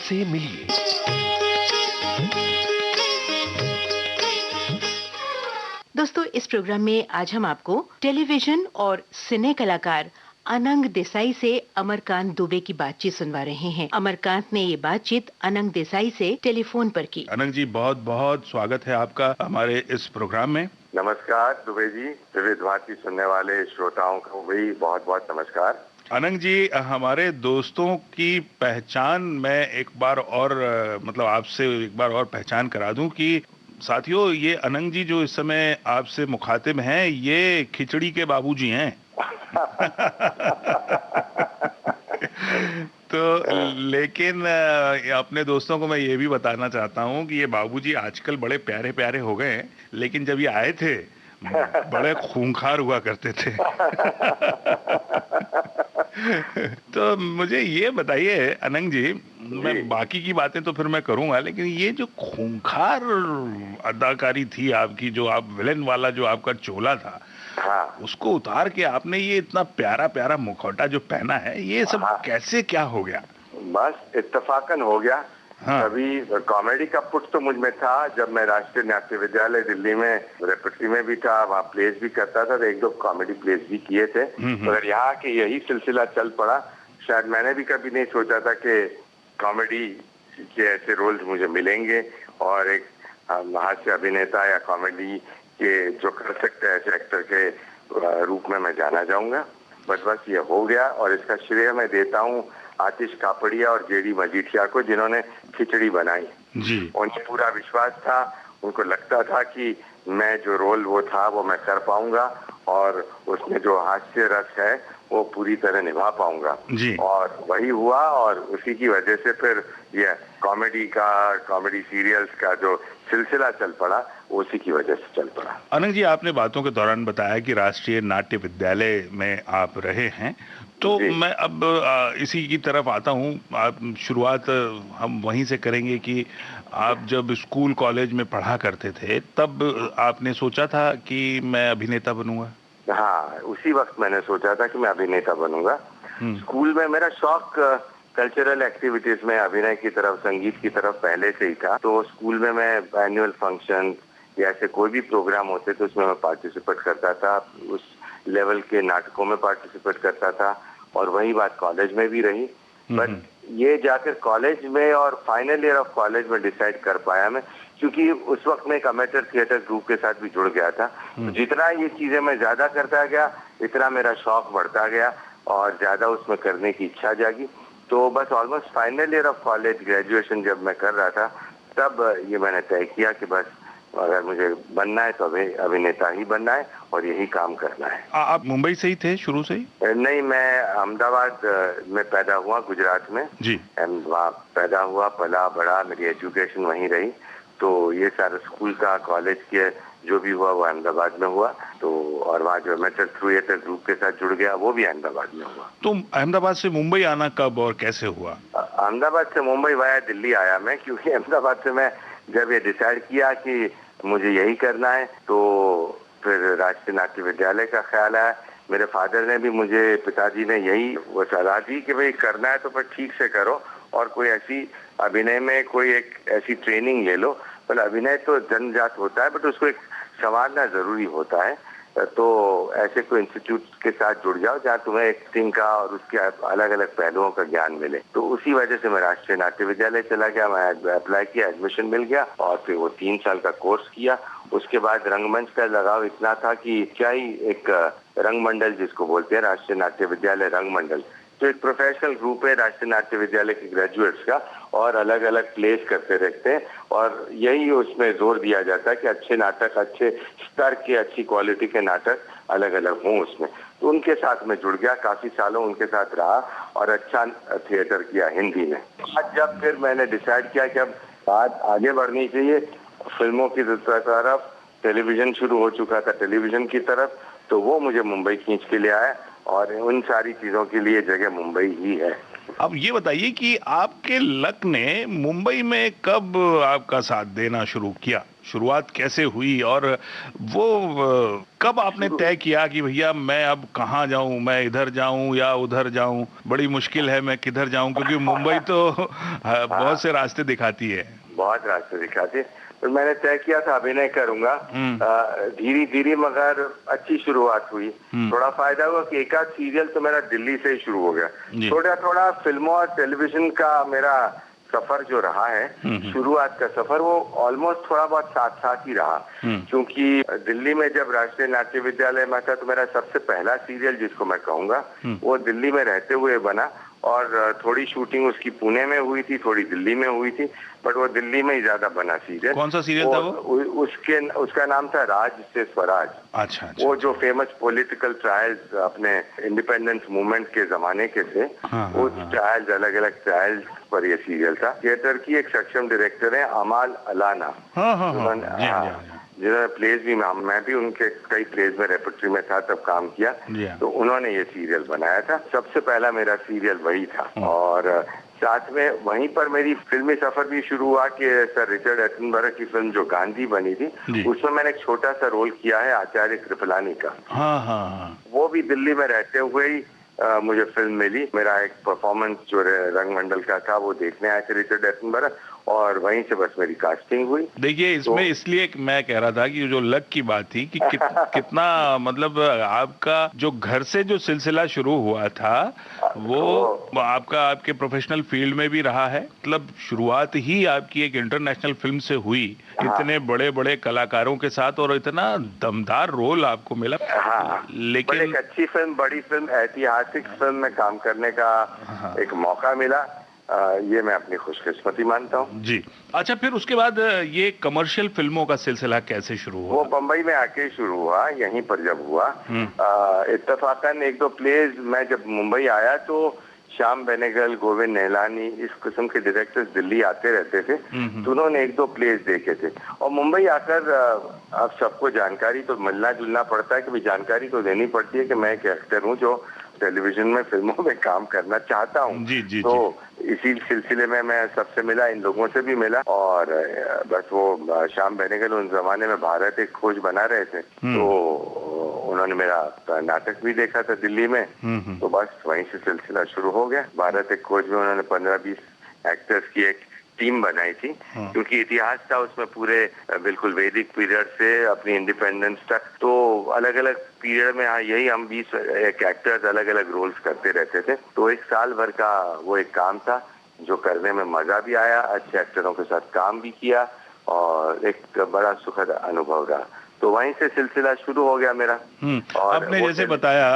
से मिलिए। दोस्तों, इस प्रोग्राम में आज हम आपको टेलीविजन और सिने कलाकार अनंग देसाई से अमरकांत दुबे की बातचीत सुनवा रहे हैं। अमरकांत ने ये बातचीत अनंग देसाई से टेलीफोन पर की। अनंग जी, बहुत बहुत स्वागत है आपका हमारे इस प्रोग्राम में। नमस्कार दुबे जी, विविध भारती सुनने वाले श्रोताओं को भी बहुत बहुत नमस्कार। अनंग जी, हमारे दोस्तों की पहचान मैं एक बार और मतलब आपसे एक बार और पहचान करा दूं कि साथियों, ये अनंग जी जो इस समय आपसे मुखातिब हैं, ये खिचड़ी के बाबूजी हैं। तो लेकिन अपने दोस्तों को मैं ये भी बताना चाहता हूँ कि ये बाबूजी आजकल बड़े प्यारे प्यारे हो गए हैं, लेकिन जब ये आए थे बड़े खूंखार हुआ करते थे। तो मुझे ये बताइए अनंग जी, मैं बाकी की बातें तो फिर मैं करूंगा, लेकिन ये जो खूंखार अदाकारी थी आपकी, जो आप विलेन वाला जो आपका चोला था, उसको उतार के आपने ये इतना प्यारा प्यारा मुखौटा जो पहना है, ये सब कैसे क्या हो गया? बस इत्तेफाकन हो गया। कभी कॉमेडी का पुट तो मुझ में था। जब मैं राष्ट्रीय नाट्य विद्यालय दिल्ली में रेपर्टरी में भी था, वहाँ प्लेस भी करता था, तो एक दो कॉमेडी प्लेस भी किए थे। मगर यहाँ के यही सिलसिला चल पड़ा। शायद मैंने भी कभी नहीं सोचा था कि कॉमेडी के ऐसे रोल्स मुझे मिलेंगे और एक हास्य अभिनेता या कॉमेडी के जो कर सकते हैं ऐसे एक्टर के रूप में मैं जाना जाऊंगा। बस ये हो गया और इसका श्रेय मैं देता हूँ आतिश कापड़िया और जेडी मजीठिया को, जिन्होंने खिचड़ी बनाई जी। उन्हें पूरा विश्वास था, उनको लगता था कि मैं जो रोल वो था वो मैं कर पाऊंगा और उसमें जो हास्य रस है वो पूरी तरह निभा पाऊंगा जी। और वही हुआ और उसी की वजह से फिर ये कॉमेडी सीरियल्स का जो सिलसिला चल पड़ा, उसी की वजह से चल पड़ा। अनंग जी, आपने बातों के दौरान बताया कि राष्ट्रीय नाट्य विद्यालय में आप रहे हैं, तो मैं अब इसी की तरफ आता हूँ। आप शुरुआत हम वहीं से करेंगे कि आप जब स्कूल कॉलेज में पढ़ा करते थे, तब आपने सोचा था कि मैं अभिनेता बनूंगा? हाँ, उसी वक्त मैंने सोचा था कि मैं अभिनेता बनूंगा। स्कूल में मेरा शौक कल्चरल एक्टिविटीज में अभिनय की तरफ, संगीत की तरफ पहले से ही था। तो स्कूल में मैं एनुअल फंक्शन या ऐसे कोई भी प्रोग्राम होते तो उसमें मैं पार्टिसिपेट करता था। उस लेवल के नाटकों में पार्टिसिपेट करता था और वही बात कॉलेज में भी रही। बट ये जाकर कॉलेज में और फाइनल ईयर ऑफ कॉलेज में डिसाइड कर पाया मैं, क्योंकि उस वक्त मैं एक अमेचर थिएटर ग्रुप के साथ भी जुड़ गया था। तो जितना ये चीजें मैं ज्यादा करता गया, इतना मेरा शौक बढ़ता गया और ज्यादा उसमें करने की इच्छा जागी। तो बस almost final year of college, graduation जब मैं कर रहा था, तब ये मैंने तय किया कि बस अगर मुझे बनना है तो अभिनेता ही बनना है और यही काम करना है। आप मुंबई से ही थे शुरू से ही? नहीं, मैं अहमदाबाद में पैदा हुआ, गुजरात में जी। वहाँ पैदा हुआ, पला बड़ा, मेरी एजुकेशन वहीं रही। तो ये सारा स्कूल का, कॉलेज के जो भी हुआ वो अहमदाबाद में हुआ। तो और वहाँ जो अमेचर थिएटर ग्रुप के साथ जुड़ गया वो भी अहमदाबाद में हुआ। तो अहमदाबाद से मुंबई आना कब और कैसे हुआ? अहमदाबाद से मुंबई वाया दिल्ली आया मैं, क्योंकि अहमदाबाद से मैं जब ये डिसाइड किया कि मुझे यही करना है, तो फिर राष्ट्रीय नाट्य विद्यालय का ख्याल आया। मेरे फादर ने भी मुझे, पिताजी ने यही वो सलाह दी कि भाई करना है तो फिर ठीक से करो और कोई ऐसी अभिनय में कोई एक ऐसी ट्रेनिंग ले लो। पर अभिनय तो जन्मजात होता है, बट उसको एक संवारना जरूरी होता है। तो ऐसे कोई इंस्टीट्यूट के साथ जुड़ जाओ जहाँ तुम्हें एक्टिंग का और उसके अलग अलग पहलुओं का ज्ञान मिले। तो उसी वजह से मैं राष्ट्रीय नाट्य विद्यालय चला गया। मैं अप्लाई किया, एडमिशन मिल गया और फिर वो 3 साल का कोर्स किया। उसके बाद रंगमंच का लगाव इतना था कि क्या ही एक रंगमंडल जिसको बोलते हैं, राष्ट्रीय नाट्य विद्यालय रंगमंडल, तो एक प्रोफेशनल ग्रुप है राष्ट्रीय नाट्य विद्यालय के ग्रेजुएट्स का, और अलग अलग प्लेस करते रहते हैं और यही उसमें जोर दिया जाता है कि अच्छे नाटक, अच्छे स्तर के, अच्छी क्वालिटी के नाटक अलग अलग हों उसमें। तो उनके साथ मैं जुड़ गया, काफी सालों उनके साथ रहा और अच्छा थिएटर किया हिंदी में। आज जब फिर मैंने डिसाइड किया कि अब बात आगे बढ़नी चाहिए फिल्मों की तरफ, टेलीविजन शुरू हो चुका था टेलीविजन की तरफ, तो वो मुझे मुंबई खींच के ले आया और उन सारी चीजों के लिए जगह मुंबई ही है। अब ये बताइए कि आपके लक ने मुंबई में कब आपका साथ देना शुरू किया? शुरुआत कैसे हुई और वो कब आपने तय किया कि भैया मैं अब कहाँ जाऊं, मैं इधर जाऊं या उधर जाऊं, बड़ी मुश्किल है मैं किधर जाऊं, क्योंकि मुंबई तो बहुत से रास्ते दिखाती है। बहुत रास्ते दिखाते। तो मैंने तय किया था अभिनय करूंगा। धीरे धीरे मगर अच्छी शुरुआत हुई। थोड़ा फायदा हुआ कि एक आध सीरियल तो मेरा दिल्ली से ही शुरू हो गया। थोड़ा थोड़ा फिल्मों और टेलीविजन का मेरा सफर जो रहा है, शुरुआत का सफर, वो ऑलमोस्ट थोड़ा बहुत साथ साथ ही रहा। क्योंकि दिल्ली में जब राष्ट्रीय नाट्य विद्यालय में था तो मेरा सबसे पहला सीरियल जिसको मैं कहूंगा वो दिल्ली में रहते हुए बना। और थोड़ी शूटिंग उसकी पुणे में हुई थी, थोड़ी दिल्ली में हुई थी, बट वो दिल्ली में ही ज्यादा बना सीरियल। कौन सा सीरियल था वो? उसका नाम था राज से स्वराज। अच्छा। वो जो फेमस पॉलिटिकल ट्रायल्स अपने इंडिपेंडेंस मूवमेंट के जमाने के थे, वो ट्रायल्स, अलग अलग ट्रायल्स पर ये सीरियल था। थिएटर की एक सक्षम डायरेक्टर है अमाल अलाना, जिन्होंने प्लेज भी, मैं भी उनके कई प्लेज में रेपर्टरी में था तब काम किया, तो उन्होंने ये सीरियल बनाया था। सबसे पहला मेरा सीरियल वही था। और साथ में वहीं पर मेरी फिल्मी सफर भी शुरू हुआ कि सर रिचर्ड एटनबरो की फिल्म जो गांधी बनी थी, उसमें मैंने एक छोटा सा रोल किया है आचार्य कृपलानी का। वो भी दिल्ली में रहते हुए ही मुझे फिल्म मिली। मेरा एक परफॉर्मेंस जो रंगमंडल का था वो देखने आए थे रिचर्ड एटनबरो, और वहीं से बस मेरी कास्टिंग हुई। देखिए इसमें इसलिए मैं कह रहा था कि जो लक की बात थी कि कितना मतलब आपका जो घर से जो सिलसिला शुरू हुआ था वो आपका आपके प्रोफेशनल फील्ड में भी रहा है। मतलब शुरुआत ही आपकी एक इंटरनेशनल फिल्म से हुई, इतने बड़े बड़े कलाकारों के साथ, और इतना दमदार रोल आपको मिला। लेकिन एक अच्छी फिल्म, बड़ी फिल्म, ऐतिहासिक फिल्म में काम करने का एक मौका मिला, ये मैं अपनी खुशकिस्मती मानता हूँ। जी। अच्छा, फिर उसके बाद ये कमर्शियल फिल्मों का सिलसिला कैसे शुरू हुआ? वो बम्बई में आके शुरू हुआ, यहीं पर जब हुआ। इत्तेफाकन एक दो प्लेज, मैं जब मुंबई आया तो श्याम बेनेगल, गोविंद नेहलानी, इस किस्म के डायरेक्टर्स दिल्ली आते रहते थे, तो उन्होंने एक दो प्लेज देखे थे। और मुंबई आकर अब सबको जानकारी तो मिलना जुलना पड़ता है, कि जानकारी तो देनी पड़ती है कि मैं एक एक्टर हूँ जो टेलीविजन में, फिल्मों में काम करना चाहता हूँ। तो इसी सिलसिले में मैं सबसे मिला, इन लोगों से भी मिला। और बस वो श्याम बेनेगल उन जमाने में भारत एक खोज बना रहे थे, तो उन्होंने मेरा नाटक भी देखा था दिल्ली में, तो बस वहीं से सिलसिला शुरू हो गया। भारत एक खोज में उन्होंने 15-20 एक्टर्स की एक टीम बनाई थी, क्योंकि इतिहास था उसमें पूरे, बिल्कुल वैदिक पीरियड से अपनी इंडिपेंडेंस तक, तो अलग अलग पीरियड में यही हम 20 एक्टर्स अलग अलग रोल्स करते रहते थे। तो एक साल भर का वो एक काम था जो करने में मजा भी आया, अच्छे एक्टरों के साथ काम भी किया, और एक बड़ा सुखद अनुभव रहा। तो वहीं से सिलसिला शुरू हो गया मेरा। और आपने जैसे बताया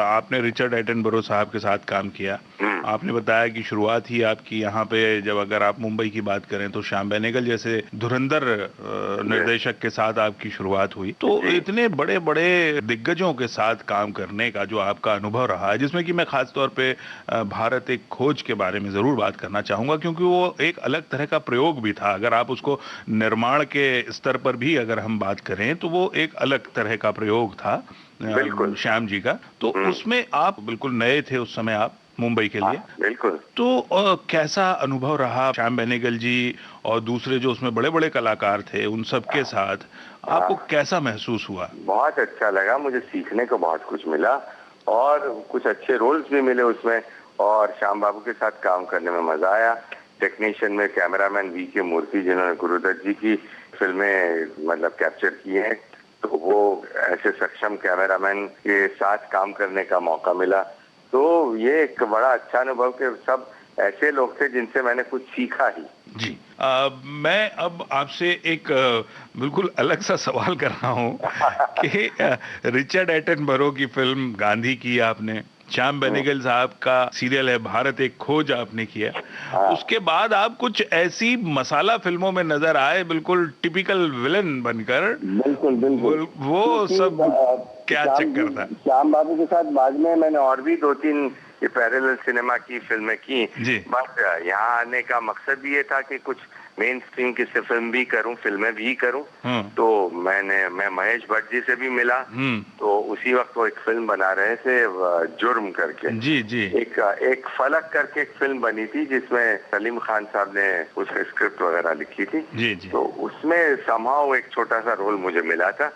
आपने रिचर्ड एटनबरो साहब के साथ काम किया, आपने बताया कि शुरुआत ही आपकी यहाँ पे, जब अगर आप मुंबई की बात करें तो श्याम बेनेगल जैसे धुरंधर निर्देशक के साथ आपकी शुरुआत हुई। तो इतने बड़े बड़े दिग्गजों के साथ काम करने का जो आपका अनुभव रहा है, जिसमें कि मैं खास तौर पे भारत एक खोज के बारे में जरूर बात करना चाहूंगा, क्योंकि वो एक अलग तरह का प्रयोग भी था। अगर आप उसको निर्माण के स्तर पर भी अगर हम बात करें तो वो एक अलग तरह का प्रयोग था श्याम जी का। तो उसमें आप बिल्कुल नए थे उस समय, आप मुंबई के लिए। बिल्कुल। तो कैसा अनुभव रहा श्याम बेनेगल जी और दूसरे जो उसमें बड़े बड़े कलाकार थे उन सब के साथ, आपको कैसा महसूस हुआ? बहुत अच्छा लगा, मुझे सीखने को बहुत कुछ मिला और कुछ अच्छे रोल्स भी मिले उसमें, और श्याम बाबू के साथ काम करने में मजा आया। टेक्नीशियन में कैमरामैन वी.के. मूर्ति, जिन्होंने गुरुदत्त जी की फिल्में मतलब कैप्चर की हैं, तो वो ऐसे सक्षम कैमरामैन के साथ काम करने का मौका मिला। तो ये एक बड़ा अच्छा अनुभव कि सब ऐसे लोग थे जिनसे मैंने कुछ सीखा ही। जी। मैं अब आपसे एक बिल्कुल अलग सा सवाल कर रहा हूँ कि रिचर्ड एटनबरो की फिल्म गांधी की आपने, श्याम बेनेगल साहब का सीरियल है भारत एक खोज आपने किया, उसके बाद आप कुछ ऐसी मसाला फिल्मों में नजर आए, बिल्कुल टिपिकल विलन बनकर। बिल्कुल वो सब क्या चक्कर था? श्याम बाबू के साथ बाद में मैंने और भी 2-3 ये पैरेलल सिनेमा की फिल्में की, बस यहाँ आने का मकसद ये था कि कुछ मेन स्ट्रीम की फिल्म भी करूं, फिल्में भी करूं। तो मैं महेश भट्ट जी से भी मिला। तो उसी वक्त वो एक फिल्म बना रहे थे जुर्म करके। जी जी। एक फलक करके एक फिल्म बनी थी जिसमें सलीम खान साहब ने उसका स्क्रिप्ट वगैरह लिखी थी। जी जी। तो उसमें समहाउ एक छोटा सा रोल मुझे मिला था,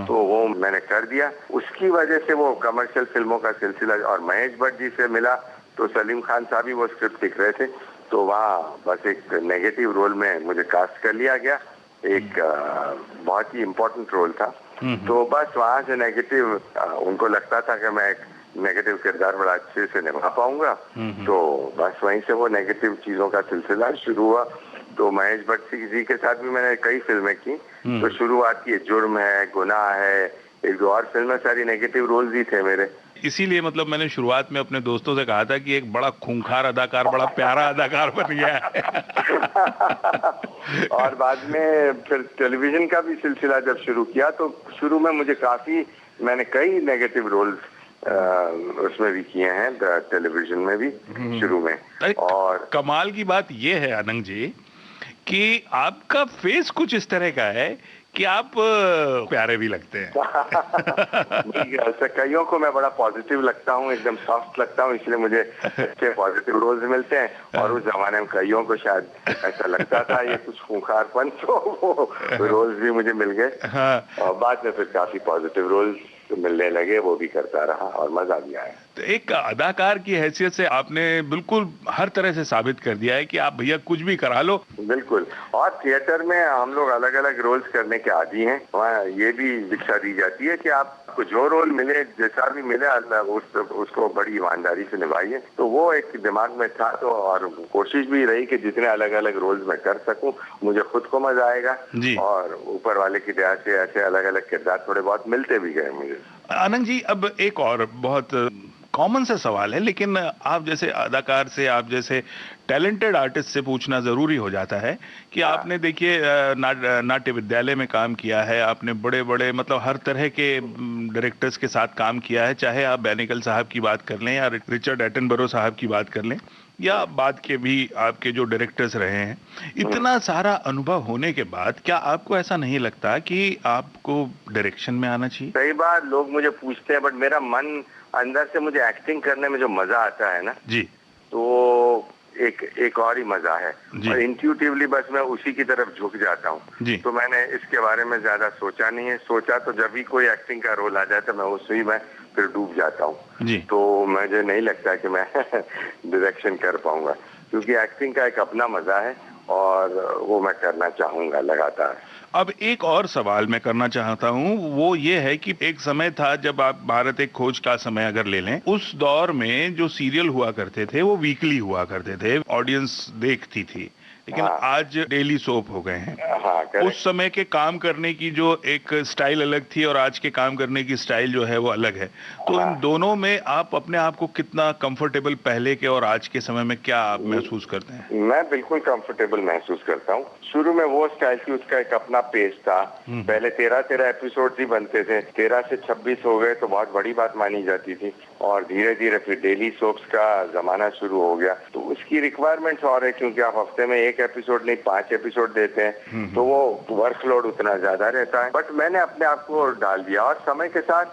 तो वो मैंने कर दिया। उसकी वजह से वो कमर्शियल फिल्मों का सिलसिला, और महेश भट्ट जी से मिला तो सलीम खान साहब ही वो स्क्रिप्ट लिख रहे थे, तो वहाँ बस एक नेगेटिव रोल में मुझे कास्ट कर लिया गया। एक बहुत ही इम्पोर्टेंट रोल था। तो बस वहाँ से नेगेटिव, उनको लगता था कि मैं एक नेगेटिव किरदार बड़ा अच्छे से निभा पाऊंगा, तो बस वहीं से वो नेगेटिव चीजों का सिलसिला शुरू हुआ। तो महेश भट्ट जी के साथ भी मैंने कई फिल्में की। तो शुरुआत की जुर्म है, गुनाह है, एक दो और फिल्में, सारी नेगेटिव रोल्स ही थे मेरे। इसीलिए मतलब मैंने शुरुआत में अपने दोस्तों से कहा था कि एक बड़ा खूंखार अदाकार, बड़ा प्यारा अदाकार बन गया है। और बाद में फिर टेलीविजन का भी सिलसिला जब शुरू किया, तो शुरू में मुझे मैंने कई नेगेटिव रोल्स उसमें भी किए हैं, टेलीविजन में भी शुरू में। और कमाल की बात यह है अनंग जी कि आपका फेस कुछ इस तरह का है कि आप प्यारे भी लगते हैं। कईयों को मैं बड़ा पॉजिटिव लगता हूँ, एकदम सॉफ्ट लगता हूँ, इसलिए मुझे अच्छे पॉजिटिव रोल्स मिलते हैं। और उस जमाने में कईयों को शायद ऐसा लगता था ये कुछ खूंखारपन, तो वो रोल्स भी मुझे मिल गए। और बाद में फिर काफी पॉजिटिव रोल्स मिलने लगे, वो भी करता रहा और मजा भी आया। तो एक अदाकार की हैसियत से आपने बिल्कुल हर तरह से साबित कर दिया है कि आप भैया कुछ भी करा लो। बिल्कुल। और थिएटर में हम लोग अलग अलग रोल्स करने के आदी हैं। वहाँ ये भी शिक्षा दी जाती है कि आपको जो रोल मिले, जैसा भी मिले, उसको बड़ी ईमानदारी से निभाइए। तो वो एक दिमाग में था, तो और कोशिश भी रही कि जितने अलग अलग रोल्स मैं कर सकूं, मुझे खुद को मजा आएगा। और ऊपर वाले की दया से ऐसे अलग अलग किरदार थोड़े बहुत मिलते भी गए मुझे। आनंद जी, अब एक और बहुत कॉमन सा सवाल है, लेकिन आप जैसे अदाकार से, आप जैसे टैलेंटेड आर्टिस्ट से पूछना जरूरी हो जाता है कि आपने देखिए नाट्य विद्यालय में काम किया है, आपने बड़े बड़े मतलब हर तरह के डायरेक्टर्स के साथ काम किया है, चाहे आप बेनिकल साहब की बात कर लें या रिचर्ड एटनबरो साहब की बात कर लें या बाद के भी आपके जो डायरेक्टर्स रहे हैं। इतना सारा अनुभव होने के बाद क्या आपको ऐसा नहीं लगता कि आपको डायरेक्शन में आना चाहिए? कई बार लोग मुझे पूछते हैं, बट मेरा मन अंदर से, मुझे एक्टिंग करने में जो मजा आता है ना जी, तो एक और ही मजा है। और इंट्यूटिवली बस मैं उसी की तरफ झुक जाता हूँ। तो मैंने इसके बारे में ज्यादा सोचा नहीं है। सोचा तो जब भी कोई एक्टिंग का रोल आ जाए तो मैं उसी में फिर डूब जाता हूँ। तो मुझे नहीं लगता कि मैं डायरेक्शन कर पाऊंगा, क्योंकि एक्टिंग का एक अपना मजा है और वो मैं करना चाहूंगा लगातार। अब एक और सवाल मैं करना चाहता हूं, वो ये है कि एक समय था जब आप भारत एक खोज का समय अगर ले लें, उस दौर में जो सीरियल हुआ करते थे वो वीकली हुआ करते थे, ऑडियंस देखती थी, लेकिन आज डेली सोप हो गए हैं। उस समय के काम करने की जो एक स्टाइल अलग थी और आज के काम करने की स्टाइल जो है वो अलग है। तो इन दोनों में आप अपने आप को कितना कंफर्टेबल, पहले के और आज के समय में क्या आप महसूस करते हैं? मैं बिल्कुल कंफर्टेबल महसूस करता हूँ। शुरू में वो स्टाइल थी, उसका एक अपना पेस था। पहले 13 एपिसोड ही बनते थे, 13 से 26 हो गए तो बहुत बड़ी बात मानी जाती थी। और धीरे धीरे फिर डेली सोप्स का जमाना शुरू हो गया, तो उसकी रिक्वायरमेंट्स और है, क्योंकि आप हफ्ते में 1 एपिसोड नहीं 5 एपिसोड देते हैं, तो वो वर्कलोड उतना ज्यादा रहता है। बट मैंने अपने आप को डाल दिया, और समय के साथ,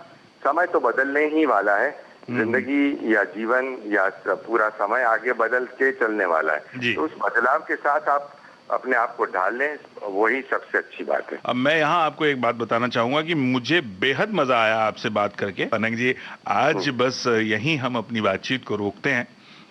समय तो बदलने ही वाला है, जिंदगी या जीवन या पूरा समय आगे बदल के चलने वाला है। तो उस बदलाव के साथ आप अपने आप को ढाल लें, वही सबसे अच्छी बात है। अब मैं यहाँ आपको एक बात बताना चाहूंगा कि मुझे बेहद मजा आया आपसे बात करके। अनंग जी, आज बस यहीं हम अपनी बातचीत को रोकते हैं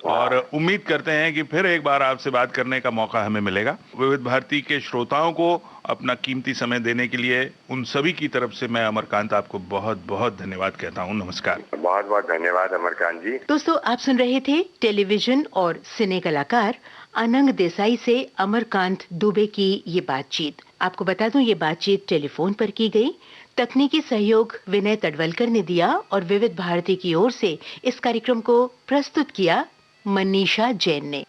और उम्मीद करते हैं कि फिर एक बार आपसे बात करने का मौका हमें मिलेगा। विविध भारती के श्रोताओं को अपना कीमती समय देने के लिए उन सभी की तरफ से मैं अमरकांत आपको बहुत बहुत धन्यवाद कहता हूँ। नमस्कार। बहुत बहुत धन्यवाद अमरकांत जी। दोस्तों, आप सुन रहे थे टेलीविजन और सिने कलाकार अनंग देसाई से अमरकांत दुबे की ये बातचीत। आपको बता दूं, ये बातचीत टेलीफोन पर की गई। तकनीकी सहयोग विनय तडवलकर ने दिया और विविध भारती की ओर से इस कार्यक्रम को प्रस्तुत किया मनीषा जैन ने।